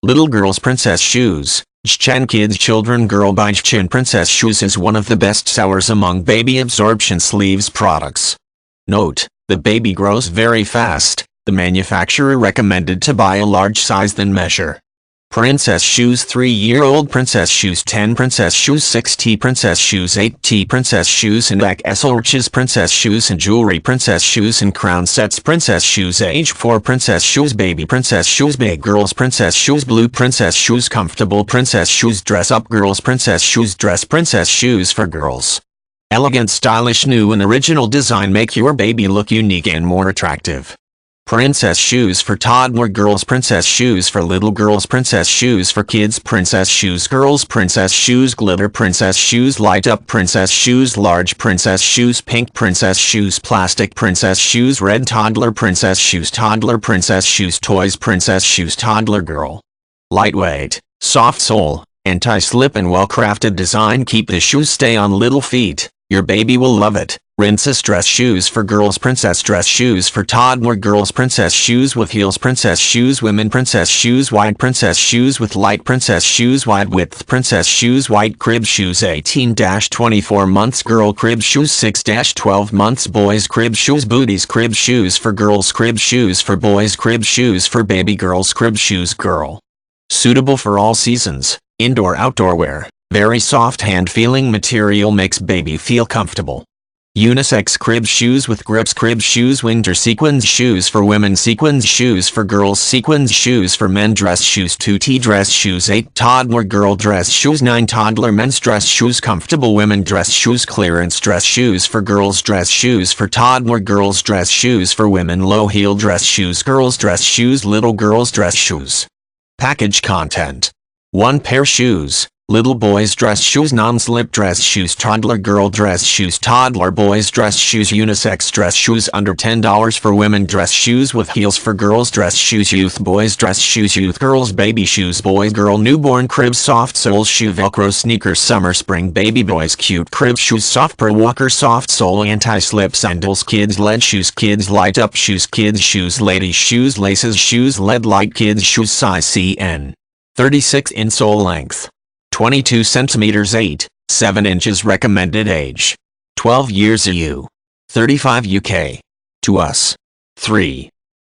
Little girls princess shoes. Jchen Kids Children Girl by Jchen Princess Shoes is one of the best sellers among baby absorption sleeves products. Note: the baby grows very fast. The manufacturer recommended to buy a large size than measure. Princess Shoes 3-year-old Princess Shoes 10 Princess Shoes 6T Princess Shoes 8T Princess Shoes and Orches Princess Shoes and Jewelry Princess Shoes and Crown Sets Princess Shoes Age 4 Princess Shoes Baby Princess Shoes Big Girls Princess Shoes Blue Princess Shoes Comfortable Princess Shoes Dress Up Girls Princess Shoes Dress Princess Shoes for Girls. Elegant, stylish, new and original design make your baby look unique and more attractive. Princess Shoes for Toddler Girls Princess Shoes for Little Girls Princess Shoes for Kids Princess Shoes Girls Princess Shoes Glitter Princess Shoes Light Up Princess Shoes Large Princess Shoes Pink Princess Shoes Plastic Princess Shoes Red Toddler Princess Shoes Toys Princess Shoes Toddler Girl. Lightweight, soft sole, anti-slip and well-crafted design keep the shoes stay on little feet. Your baby will love it. Princess Dress Shoes for Girls Princess Dress Shoes for Toddler Girls Princess Shoes with Heels Princess Shoes Women Princess Shoes Wide Princess Shoes with Light Princess Shoes Wide Width Princess Shoes White Crib Shoes 18-24 months Girl Crib Shoes 6-12 months Boys Crib Shoes Booties Crib Shoes for Girls Crib Shoes for Boys Crib Shoes for Baby Girls Crib Shoes Girl. Suitable for all seasons, indoor-outdoor wear. Very soft hand-feeling material makes baby feel comfortable. Unisex crib shoes with grips Crib shoes Winter sequins shoes for women Sequins shoes for girls Sequins shoes for men Dress shoes 2T Dress shoes 8 Toddler Girl Dress shoes 9 Toddler Men's Dress shoes Comfortable Women Dress shoes Clearance Dress shoes for girls Dress shoes for Toddler Girls Dress shoes for women Low heel Dress shoes Girls Dress shoes Little Girls Dress shoes. Package content: 1 pair shoes. Little boys dress shoes Non-slip dress shoes Toddler girl dress shoes Toddler boys dress shoes Unisex dress shoes under $10 for women Dress shoes with heels for girls Dress shoes Youth boys dress shoes Youth girls Baby shoes Boy girl Newborn crib Soft sole shoe Velcro sneakers Summer spring Baby boys Cute crib shoes Soft per walker Soft sole anti-slip sandals Kids lead shoes Kids light up shoes Kids shoes Ladies shoes Laces shoes Lead light Kids shoes Size CN 36 insole length 22 centimeters 8.7 inches recommended age 12 years EU 35 UK to us 3